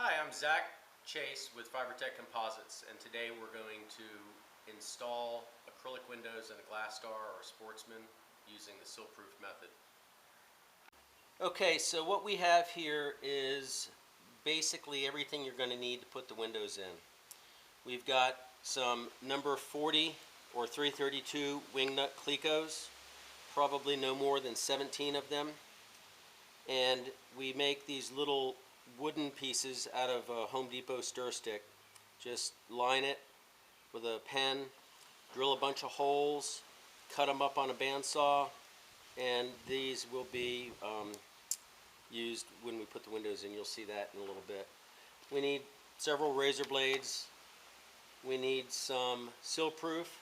Hi, I'm Zach Chase with FiberTech Composites, and today we're going to install acrylic windows in a Glastar or a Sportsman using the seal-proof method. Okay, so what we have here is basically everything you're going to need to put the windows in. We've got some number 40 or 332 wing nut clecos, probably no more than 17 of them, and we make these little wooden pieces out of a Home Depot stir stick. Just line it with a pen, drill a bunch of holes, cut them up on a bandsaw, and these will be used when we put the windows in. You'll see that in a little bit. We need several razor blades. We need some seal-proof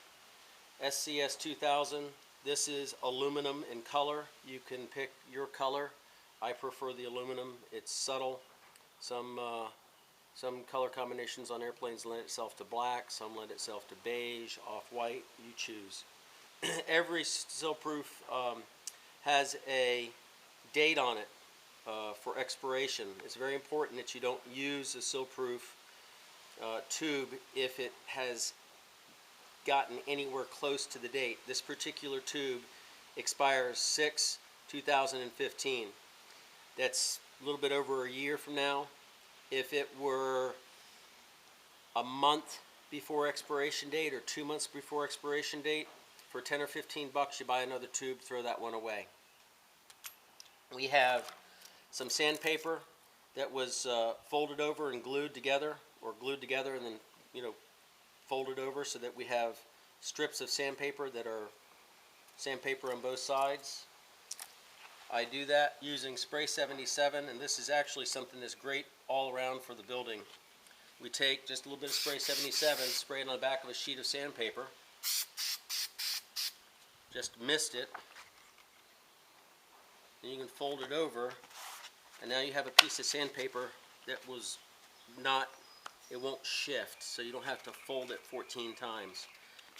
SCS 2000. This is aluminum in color. You can pick your color. I prefer the aluminum. It's subtle. Some color combinations on airplanes lend itself to black, some lend itself to beige, off-white. You choose. Every seal-proof has a date on it for expiration. It's very important that you don't use a seal-proof tube if it has gotten anywhere close to the date. This particular tube expires 6/2015. That's a little bit over a year from now. If it were a month before expiration date or 2 months before expiration date, for 10 or 15 bucks you buy another tube, throw that one away. We have some sandpaper that was folded over and glued together, or glued together and then folded over, so that we have strips of sandpaper that are sandpaper on both sides. I do that using spray 77, and this is actually something that's great all around for the building. We take just a little bit of spray 77, spray it on the back of a sheet of sandpaper, just mist it, and you can fold it over, and now you have a piece of sandpaper that was not, it won't shift, so you don't have to fold it 14 times.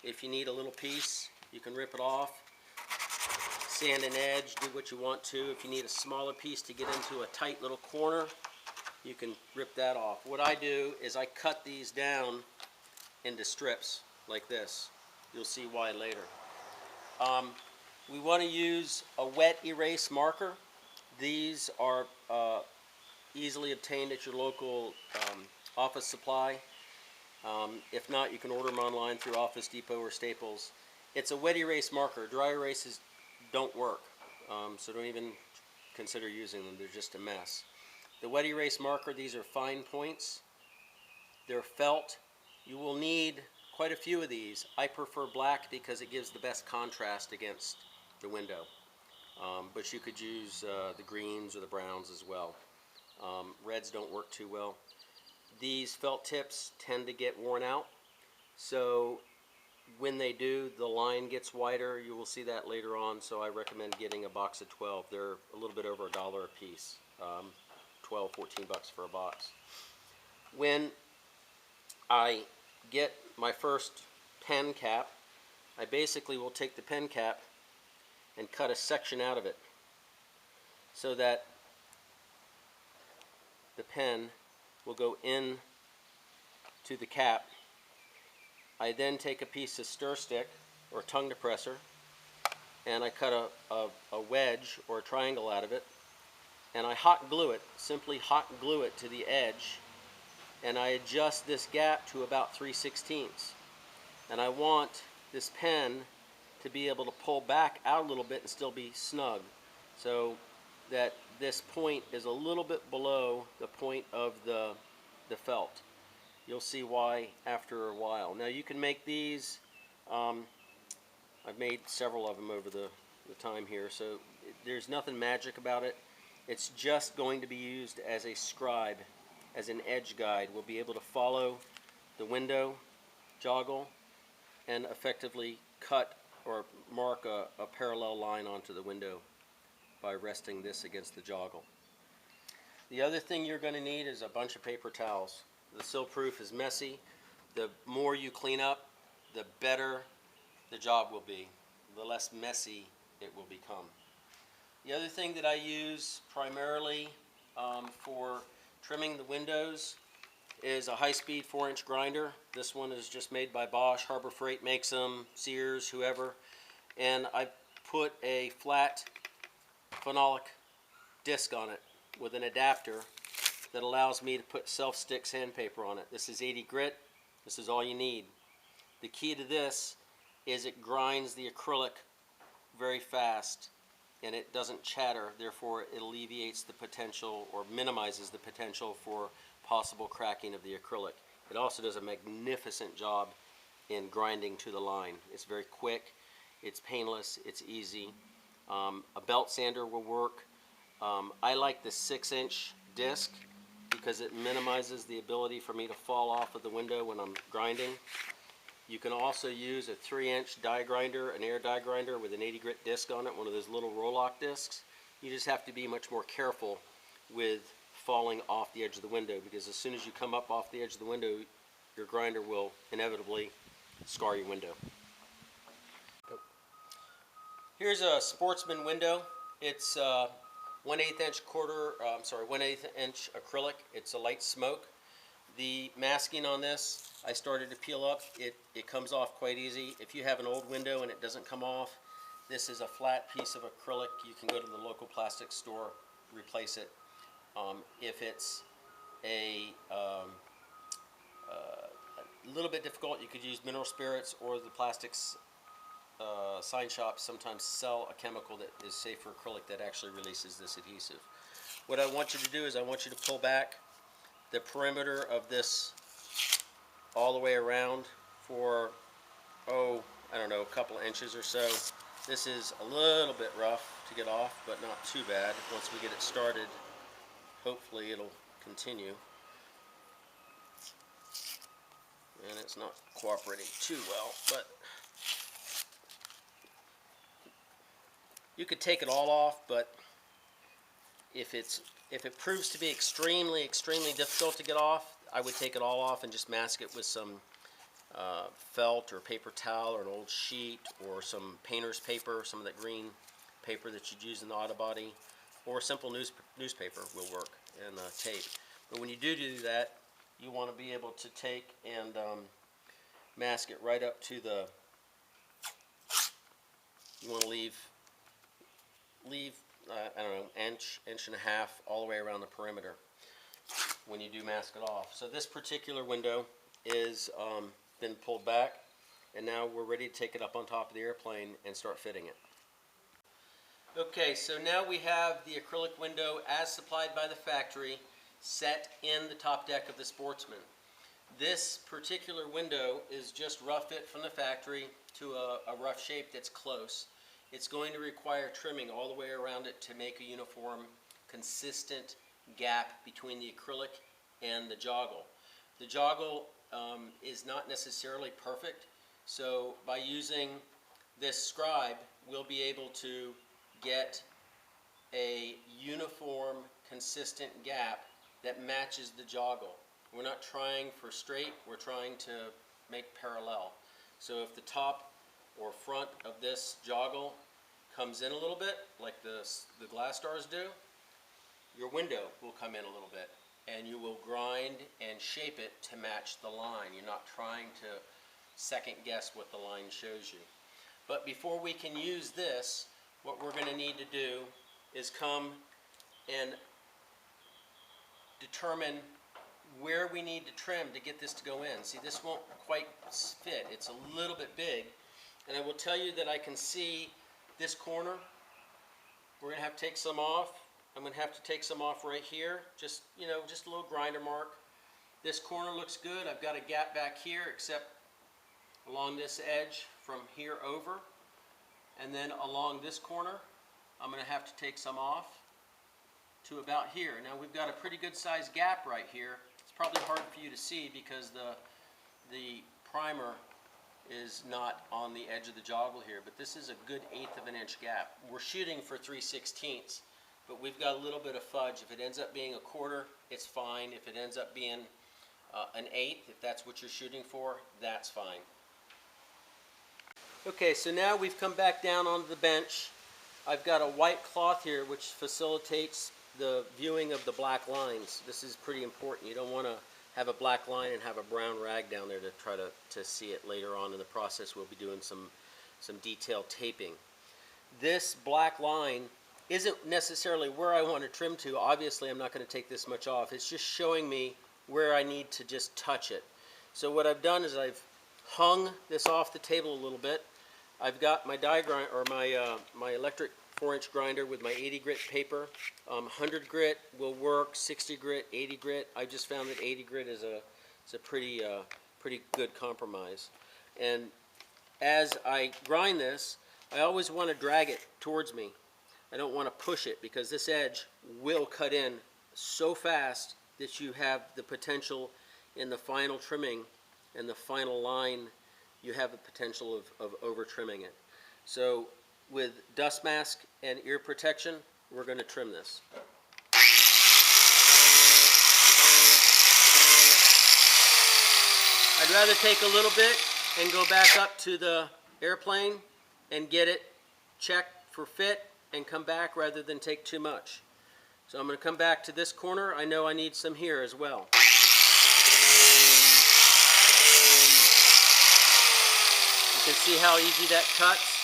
If you need a little piece, you can rip it off, sand an edge, do what you want to. If you need a smaller piece to get into a tight little corner, you can rip that off. What I do is I cut these down into strips like this. You'll see why later. We want to use a wet erase marker. These are easily obtained at your local office supply. If not, you can order them online through Office Depot or Staples. It's a wet erase marker. Dry erases don't work, so don't even consider using them. They're just a mess. The wet erase marker, these are fine points. They're felt. You will need quite a few of these. I prefer black because it gives the best contrast against the window, but you could use the greens or the browns as well. Reds don't work too well. These felt tips tend to get worn out, so when they do, the line gets wider. You will see that later on, so I recommend getting a box of 12. They're a little bit over $1 a piece, 12, 14 bucks for a box. When I get my first pen cap, I basically will take the pen cap and cut a section out of it so that the pen will go in to the cap. I then take a piece of stir stick or tongue depressor and I cut a wedge or a triangle out of it, and I hot glue it, simply hot glue it to the edge, and I adjust this gap to about 3/16. And I want this pen to be able to pull back out a little bit and still be snug, so that this point is a little bit below the point of the felt. You'll see why after a while. Now you can make these, I've made several of them over the time here, so there's nothing magic about it. It's just going to be used as a scribe, as an edge guide. We'll be able to follow the window joggle and effectively cut or mark a parallel line onto the window by resting this against the joggle. The other thing you're going to need is a bunch of paper towels. The seal-proof is messy. The more you clean up, the better the job will be, the less messy it will become. The other thing that I use primarily for trimming the windows is a high-speed 4-inch grinder. This one is just made by Bosch. Harbor Freight makes them, Sears, whoever. And I put a flat phenolic disc on it with an adapter that allows me to put self-stick sandpaper on it. This is 80 grit. This is all you need. The key to this is it grinds the acrylic very fast and it doesn't chatter, therefore it alleviates the potential or minimizes the potential for possible cracking of the acrylic. It also does a magnificent job in grinding to the line. It's very quick, it's painless, it's easy. A belt sander will work. I like the 6-inch disc because it minimizes the ability for me to fall off of the window when I'm grinding. You can also use a 3-inch die grinder, an air die grinder with an 80 grit disc on it, one of those little roll-lock discs. You just have to be much more careful with falling off the edge of the window, because as soon as you come up off the edge of the window, your grinder will inevitably scar your window. Here's a Sportsman window. It's 1/8 inch acrylic. It's a light smoke. The masking on this, I started to peel up. It comes off quite easy. If you have an old window and it doesn't come off, this is a flat piece of acrylic. You can go to the local plastic store, replace it. If it's a little bit difficult, you could use mineral spirits, or the plastics sign shops sometimes sell a chemical that is safe for acrylic that actually releases this adhesive. What I want you to do is I want you to pull back the perimeter of this all the way around for, I don't know, a couple inches or so. This is a little bit rough to get off, but not too bad. Once we get it started, hopefully it'll continue. And it's not cooperating too well, but you could take it all off, but if it proves to be extremely difficult to get off, I would take it all off and just mask it with some felt or paper towel or an old sheet or some painter's paper, some of that green paper that you'd use in the auto body, or simple newspaper will work, and tape. But when you do that, you want to be able to take and mask it right up to the, you want to leave I don't know, inch and a half all the way around the perimeter when you do mask it off. So this particular window is been pulled back, and now we're ready to take it up on top of the airplane and start fitting it. Okay, so now we have the acrylic window as supplied by the factory set in the top deck of the Sportsman. This particular window is just rough fit from the factory to a rough shape that's close. It's going to require trimming all the way around it to make a uniform, consistent gap between the acrylic and the joggle. The joggle is not necessarily perfect, so by using this scribe, we'll be able to get a uniform, consistent gap that matches the joggle. We're not trying for straight, we're trying to make parallel. So if the top or front of this joggle comes in a little bit, like the Glastars do, your window will come in a little bit, and you will grind and shape it to match the line. You're not trying to second guess what the line shows you. But before we can use this, what we're going to need to do is come and determine where we need to trim to get this to go in. See, this won't quite fit. It's a little bit big. And I will tell you that I can see this corner. We're going to have to take some off. I'm going to have to take some off right here. Just, you know, just a little grinder mark. This corner looks good. I've got a gap back here, except along this edge from here over. And then along this corner, I'm going to have to take some off to about here. Now we've got a pretty good sized gap right here. It's probably hard for you to see because the primer is not on the edge of the joggle here, but this is a good 1/8 of an inch gap. We're shooting for 3/16, but we've got a little bit of fudge. If it ends up being a 1/4, it's fine. If it ends up being an 1/8, if that's what you're shooting for, that's fine. Okay, so now we've come back down onto the bench. I've got a white cloth here which facilitates the viewing of the black lines. This is pretty important. You don't want to have a black line and have a brown rag down there to try to see it later on in the process. We'll be doing some detailed taping. This black line isn't necessarily where I want to trim to. Obviously, I'm not going to take this much off. It's just showing me where I need to just touch it. So what I've done is I've hung this off the table a little bit. I've got my die grind, or my electric 4-inch grinder with my 80 grit paper. 100 grit will work, 60 grit, 80 grit. I just found that 80 grit is a pretty good compromise. And as I grind this, I always want to drag it towards me. I don't want to push it, because this edge will cut in so fast that you have the potential in the final trimming and the final line, you have the potential of over trimming it. So with dust mask and ear protection, we're going to trim this. I'd rather take a little bit and go back up to the airplane and get it checked for fit and come back rather than take too much. So I'm going to come back to this corner. I know I need some here as well. You can see how easy that cuts.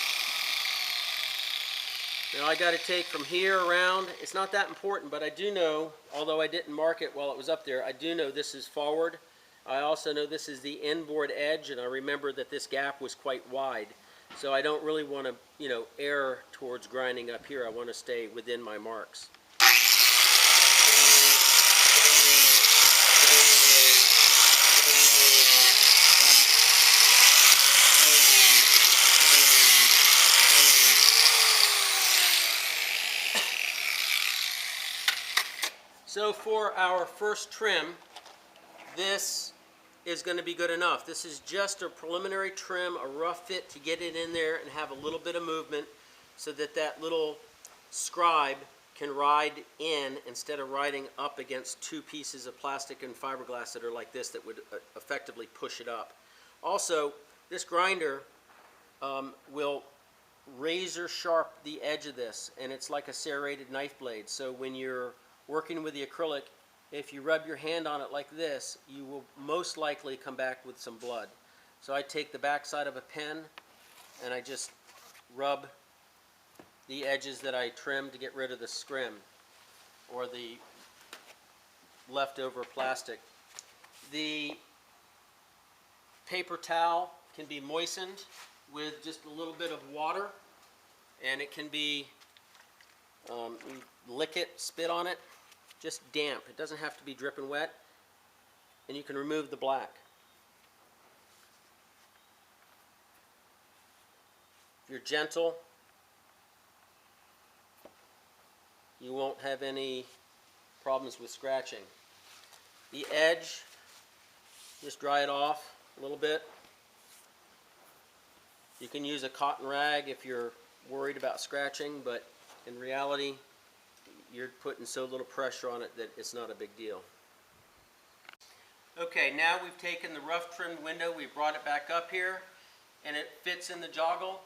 Now I got to take from here around. It's not that important, but I do know, although I didn't mark it while it was up there, I do know this is forward. I also know this is the inboard edge, and I remember that this gap was quite wide. So I don't really want to, err towards grinding up here. I want to stay within my marks. So for our first trim, this is going to be good enough. This is just a preliminary trim, a rough fit to get it in there and have a little bit of movement so that that little scribe can ride in instead of riding up against two pieces of plastic and fiberglass that are like this that would effectively push it up. Also, this grinder will razor sharp the edge of this, and it's like a serrated knife blade. So when you're working with the acrylic, if you rub your hand on it like this, you will most likely come back with some blood. So I take the back side of a pen and I just rub the edges that I trimmed to get rid of the scrim or the leftover plastic. The paper towel can be moistened with just a little bit of water, and it can be, lick it, spit on it, just damp. It doesn't have to be dripping wet, and you can remove the black. If you're gentle, you won't have any problems with scratching. The edge, just dry it off a little bit. You can use a cotton rag if you're worried about scratching, but in reality, you're putting so little pressure on it that it's not a big deal. Okay, now we've taken the rough trimmed window, we've brought it back up here, and it fits in the joggle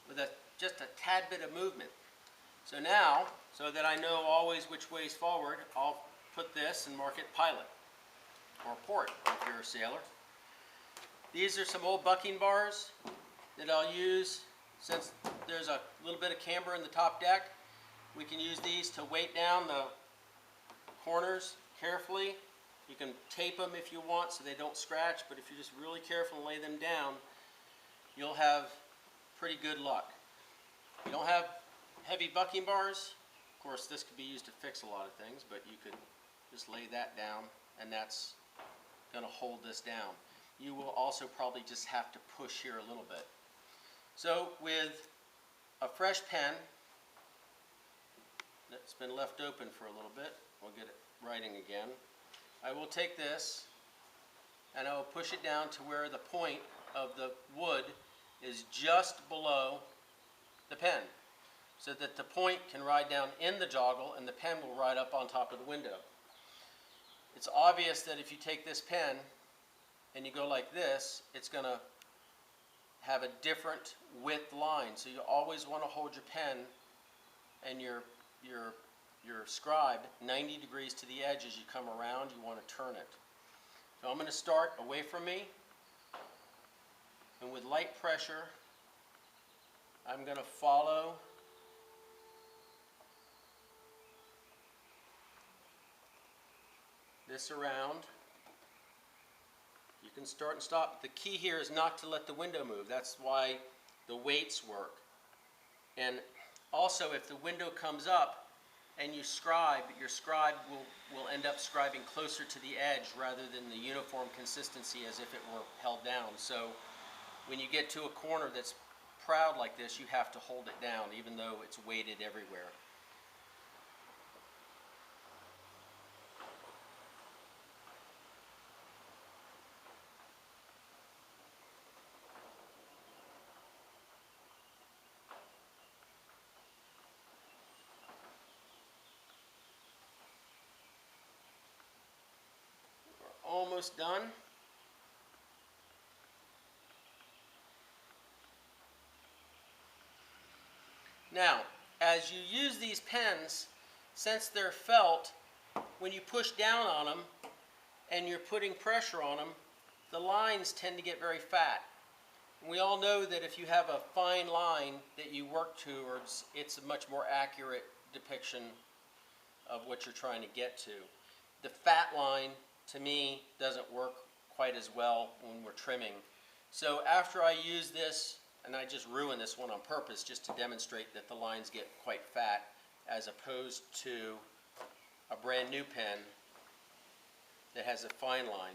with just a tad bit of movement. So now, so that I know always which way is forward, I'll put this and mark it pilot, or port if you're a sailor. These are some old bucking bars that I'll use since there's a little bit of camber in the top deck. We can use these to weight down the corners carefully. You can tape them if you want so they don't scratch, but if you're just really careful and lay them down, you'll have pretty good luck. If you don't have heavy bucking bars, of course this could be used to fix a lot of things, but you could just lay that down and that's going to hold this down. You will also probably just have to push here a little bit. So with a fresh pen that's been left open for a little bit, we'll get it writing again. I will take this and I will push it down to where the point of the wood is just below the pen, so that the point can ride down in the joggle and the pen will ride up on top of the window. It's obvious that if you take this pen and you go like this, it's going to have a different width line. So you always want to hold your pen and your your scribe 90 degrees to the edge. As you come around, you want to turn it. So I'm going to start away from me, and with light pressure, I'm going to follow this around. You can start and stop. The key here is not to let the window move. That's why the weights work. And also, if the window comes up and you scribe, your scribe will end up scribing closer to the edge rather than the uniform consistency as if it were held down. So when you get to a corner that's proud like this, you have to hold it down even though it's weighted everywhere. Almost done. Now, as you use these pens, since they're felt, when you push down on them and you're putting pressure on them, the lines tend to get very fat. And we all know that if you have a fine line that you work towards, it's a much more accurate depiction of what you're trying to get to. The fat line, to me, doesn't work quite as well when we're trimming. So after I use this, and I just ruin this one on purpose just to demonstrate that the lines get quite fat as opposed to a brand new pen that has a fine line.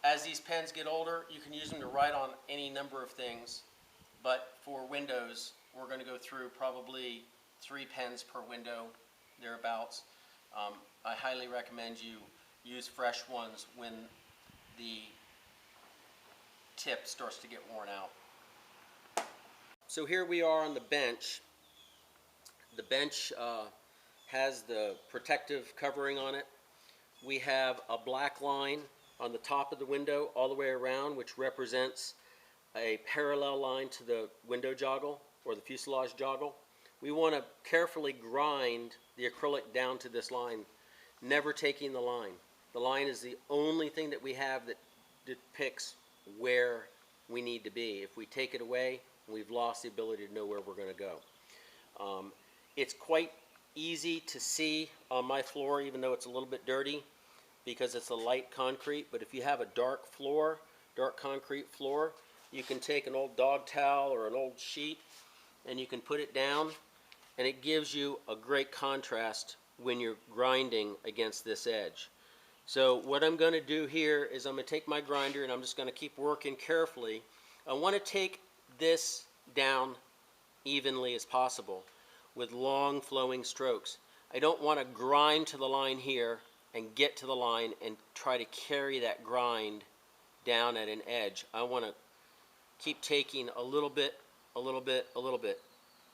As these pens get older, you can use them to write on any number of things, but for windows, we're going to go through probably 3 pens per window, thereabouts. I highly recommend you use fresh ones when the tip starts to get worn out. So here we are on the bench. The bench has the protective covering on it. We have a black line on the top of the window all the way around, which represents a parallel line to the window joggle or the fuselage joggle. We want to carefully grind the acrylic down to this line, never taking the line. The line is the only thing that we have that depicts where we need to be. If we take it away, we've lost the ability to know where we're going to go. It's quite easy to see on my floor, even though it's a little bit dirty, because it's a light concrete. But if you have a dark floor, dark concrete floor, you can take an old dog towel or an old sheet and you can put it down, and it gives you a great contrast when you're grinding against this edge. So what I'm going to do here is I'm going to take my grinder and I'm just going to keep working carefully. I want to take this down evenly as possible with long flowing strokes. I don't want to grind to the line here and get to the line and try to carry that grind down at an edge. I want to keep taking a little bit, a little bit, a little bit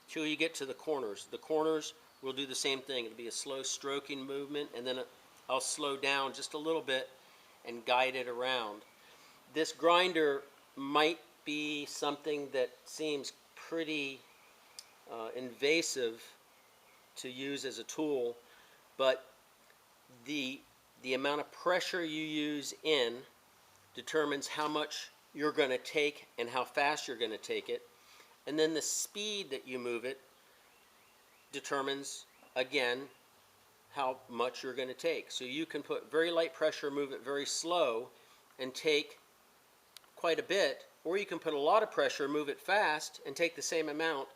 till you get to the corners. The corners will do the same thing. It'll be a slow stroking movement, and then I'll slow down just a little bit and guide it around. This grinder might be something that seems pretty invasive to use as a tool, but the amount of pressure you use in determines how much you're going to take and how fast you're going to take it, and then the speed that you move it determines, again, how much you're going to take. So you can put very light pressure, move it very slow, and take quite a bit, or you can put a lot of pressure, move it fast, and take the same amount.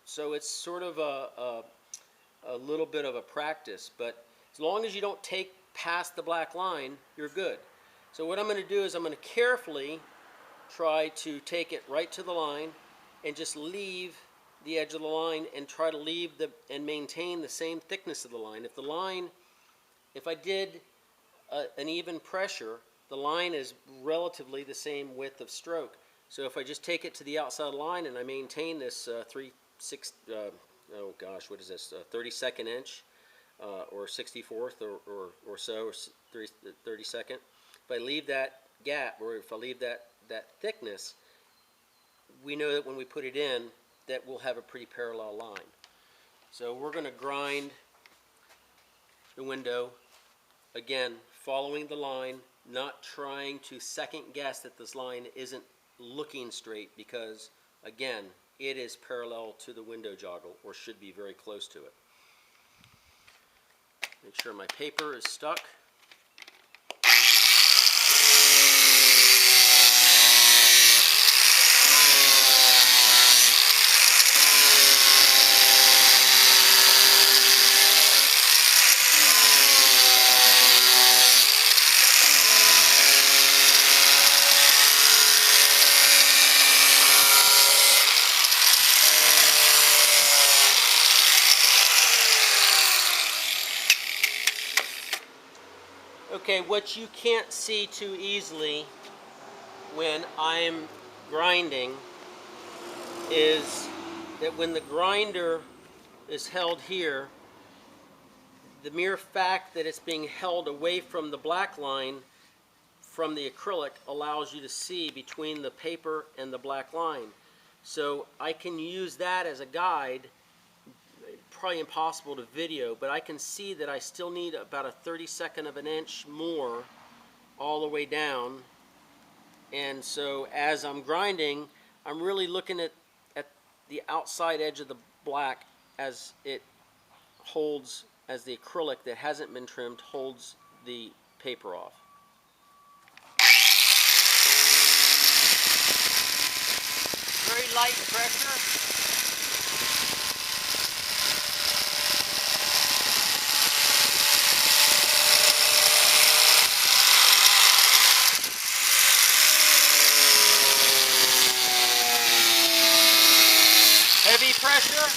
So it's sort of a little bit of a practice, but as long as you don't take past the black line, you're good. So what I'm going to do is I'm going to carefully try to take it right to the line and just leave the edge of the line and try to leave and maintain the same thickness of the line. If I did an even pressure, the line is relatively the same width of stroke. So if I just take it to the outside line and I maintain this 32nd inch or 64th or so, or 32nd, if I leave that gap, or if I leave that thickness, we know that when we put it in, that we'll have a pretty parallel line. So we're going to grind the window. Again, following the line, not trying to second guess that this line isn't looking straight, because again, it is parallel to the window joggle, or should be very close to it. Make sure my paper is stuck. Okay, what you can't see too easily when I'm grinding is that when the grinder is held here, the mere fact that it's being held away from the black line from the acrylic allows you to see between the paper and the black line. So I can use that as a guide. Probably impossible to video, but I can see that I still need about a 32nd of an inch more all the way down. And so as I'm grinding, I'm really looking at the outside edge of the black as it holds, as the acrylic that hasn't been trimmed holds the paper off. Very light pressure. Heavy pressure.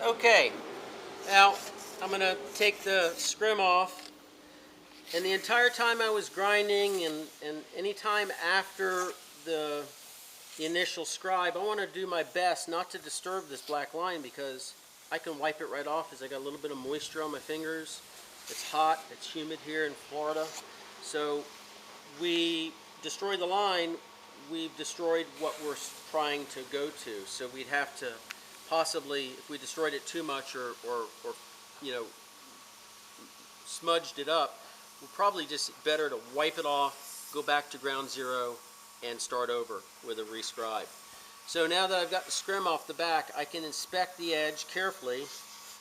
Okay, now I'm going to take the scrim off, and the entire time I was grinding and any time after the initial scribe, I want to do my best not to disturb this black line, because I can wipe it right off as I got a little bit of moisture on my fingers. It's hot, it's humid here in Florida, so we destroy the line, we've destroyed what we're trying to go to. So we'd have to possibly, if we destroyed it too much or you know, smudged it up, we're probably just better to wipe it off, go back to ground zero, and start over with a rescribe. So now that I've got the scrim off the back, I can inspect the edge carefully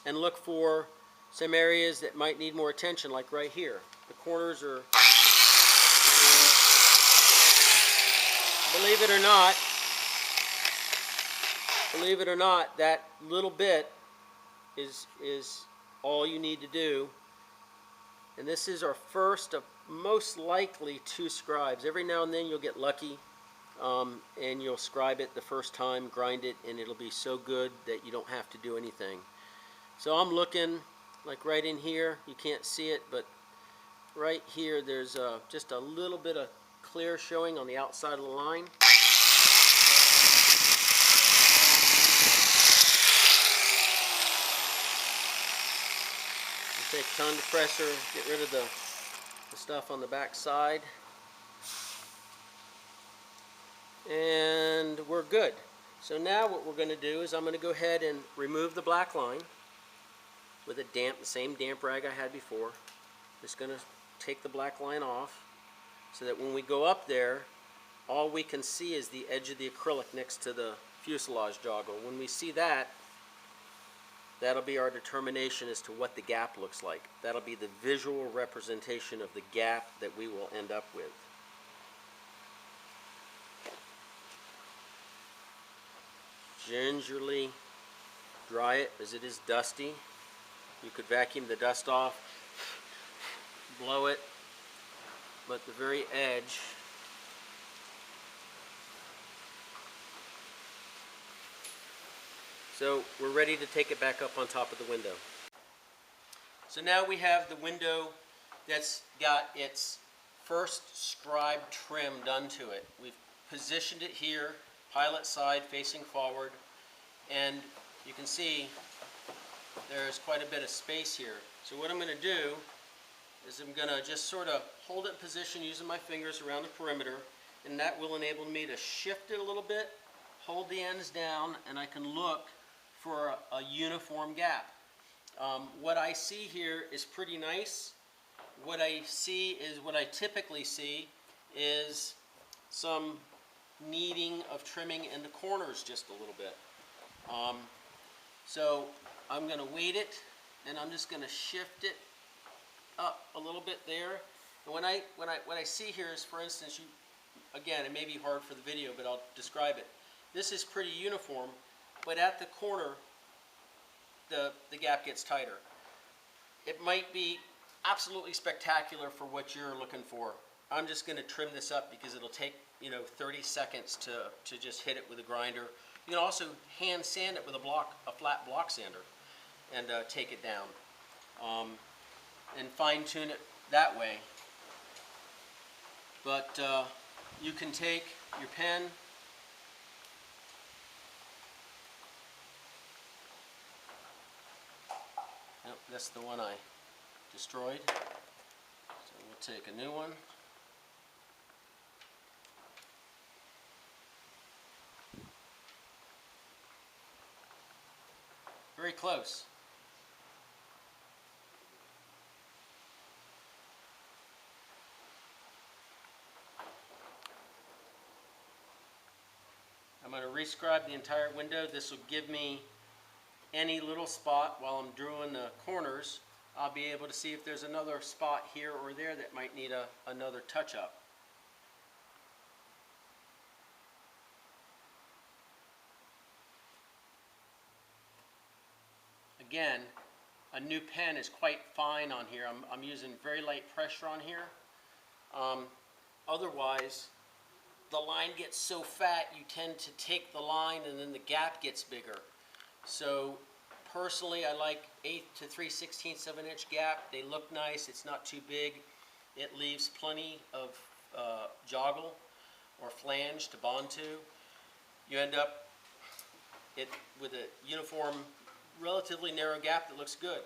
and look for some areas that might need more attention, like right here. The corners are, believe it or not, that little bit is all you need to do. And this is our first of most likely 2 scribes. Every now and then you'll get lucky and you'll scribe it the first time, grind it, and it'll be so good that you don't have to do anything. So I'm looking like right in here, you can't see it, but right here there's just a little bit of clear showing on the outside of the line. You take ton depressor, get rid of the stuff on the back side, and we're good. So now what we're going to do is I'm going to go ahead and remove the black line with the same damp rag I had before. Just going to take the black line off so that when we go up there, all we can see is the edge of the acrylic next to the fuselage joggle. When we see that, that'll be our determination as to what the gap looks like. That'll be the visual representation of the gap that we will end up with. Gingerly dry it as it is dusty. You could vacuum the dust off, blow it, but the very edge so we're ready to take it back up on top of the window. So now we have the window that's got its first scribe trim done to it. We've positioned it here, pilot side facing forward, and you can see there's quite a bit of space here. So what I'm going to do is I'm going to just sort of hold it in position using my fingers around the perimeter, and that will enable me to shift it a little bit, hold the ends down, and I can look for a uniform gap. What I see here is pretty nice. What I see is what I typically see is some needing of trimming in the corners just a little bit. So I'm going to weight it, and I'm just going to shift it up a little bit there. And what I see here is, for instance, again, it may be hard for the video, but I'll describe it. This is pretty uniform, but at the corner, the gap gets tighter. It might be absolutely spectacular for what you're looking for. I'm just going to trim this up because it'll take 30 seconds to just hit it with a grinder. You can also hand sand it with a flat block sander and take it down and fine tune it that way. But you can take your pen, nope, that's the one I destroyed, so we'll take a new one. Very close. I'm going to rescribe the entire window. This will give me any little spot while I'm drawing the corners. I'll be able to see if there's another spot here or there that might need another touch-up. Again, a new pen is quite fine on here. I'm using very light pressure on here. Otherwise, the line gets so fat you tend to take the line and then the gap gets bigger. So personally, I like 1/8 to 3/16 of an inch gap. They look nice. It's not too big. It leaves plenty of joggle or flange to bond to. You end up with a uniform, relatively narrow gap that looks good.